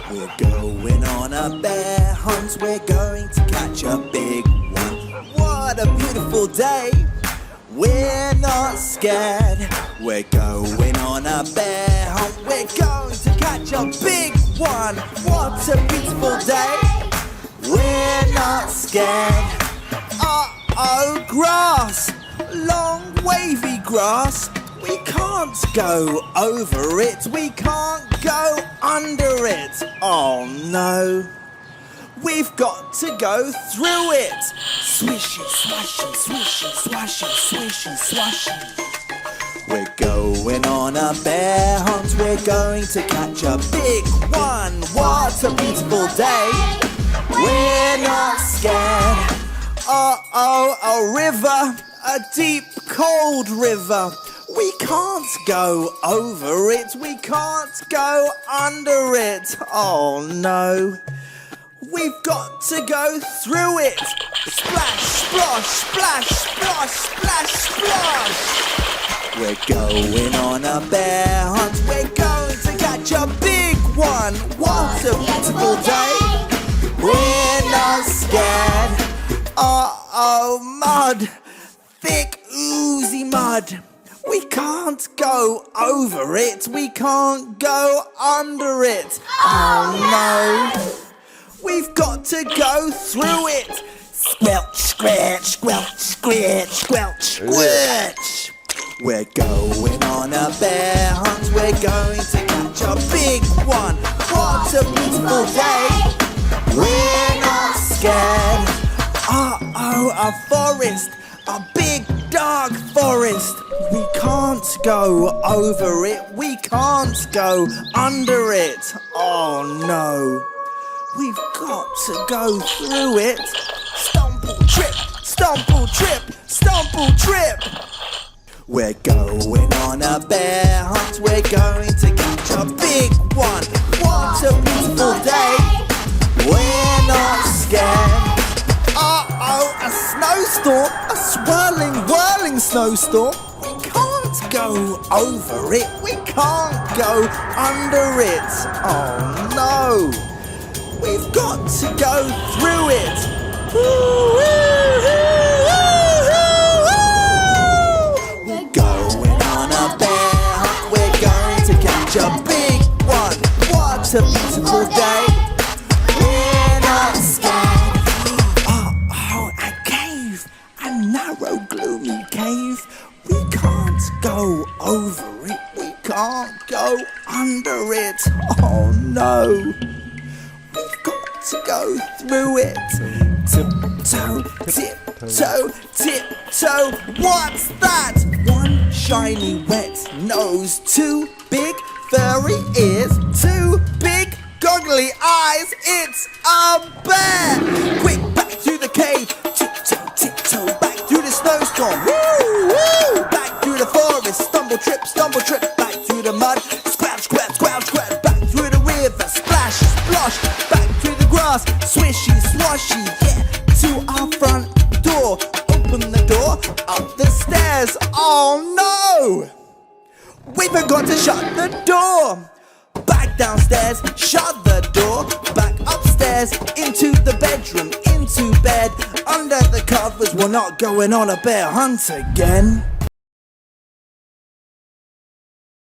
We're going on a bear hunt, we're going to catch a big one. What a beautiful day, we're not scared. We're going on a bear hunt, we're going to catch a big one. What a beautiful day, we're not scared. Uh-oh, grass, long wavy grass. We can't go over it, we can't go under it. Oh no, we've got to go through it. Swishing, swashing, swishing, swashing, swishing, swashing. We're going on a bear hunt, we're going to catch a big one. What a beautiful day, we're not scared. Uh-oh, a river, a deep cold river. We can't go over it, we can't go under it. Oh no, we've got to go through it. Splash, splosh, splash, splosh, splash, splosh. We're going on a bear hunt, we're going to catch a big one. What a beautiful day, we're not scared. Uh-oh, mud, thick oozy mud. We can't go over it, we can't go under it. Oh no, we've got to go through it. Squelch, scratch, squelch, scratch, squelch, squelch. We're going on a bear hunt, we're going to catch a big one. What a beautiful day, we're not scared. Uh-oh, a forest, a big dark forest. We can't go over it, we can't go under it. Oh no, we've got to go through it. Stumble, trip, stumble, trip, stumble, trip. We're going on a bear hunt, we're going to catch a big one. What a beautiful day, we're not scared. Uh-oh, a snowstorm, a swirling, whirling snowstorm. We can't go over it, we can't go under it. Oh no, we've got to go through it. We're going on a bear hunt, we're going to catch a big one. What a beautiful day, we're not scared. Narrow, gloomy cave. We can't go over it, we can't go under it. Oh no, we've got to go through it. Tiptoe, tiptoe, tiptoe. What's that? One shiny wet nose, two big furry ears, two big goggly eyes. It's a bear. Quick, back to the cave. Tiptoe, tiptoe, back through the snowstorm. Woo, woo. Back through the forest. Stumble, trip, back through the mud. Squelch, squelch, squelch, squelch. Back through the river. Splash, splosh. Back through the grass. Swishy, swashy. Yeah, to our front door. Open the door. Up the stairs. Oh no, we forgot to shut the door. Back downstairs, shut the door. Back upstairs, into the bedroom, into bed. Under the covers, we're not going on a bear hunt again.